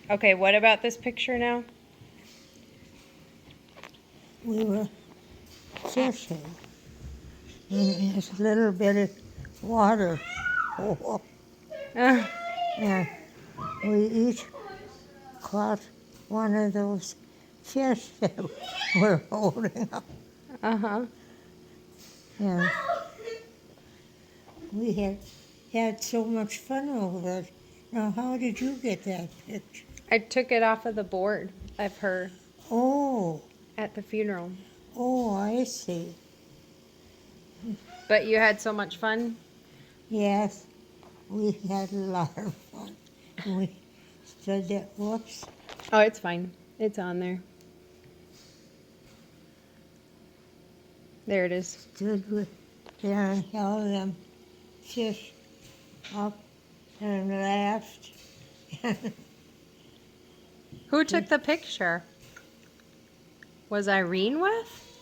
Okay, what about this picture now? We were fishing in this little bit of water hole, Uh and we each caught one of those fish that we're holding up. huh. And we had so much fun over it. Now, how did you get that picture? I took it off of the board of her Oh, at the funeral. oh, I see. But you had so much fun. Yes, we had a lot of fun. We stood there, whoops, Oh, it's fine. It's on there. There it is. stood there and held them fish up and laughed. Who took the picture? Was Irene with?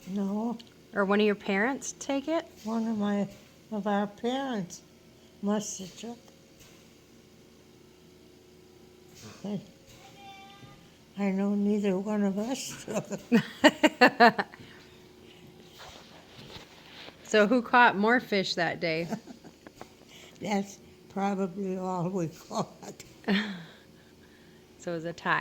No, Or one of your parents take it? one of our parents must have took it. I know neither one of us took it. So who caught more fish that day? That's probably all we caught. So it was a tie.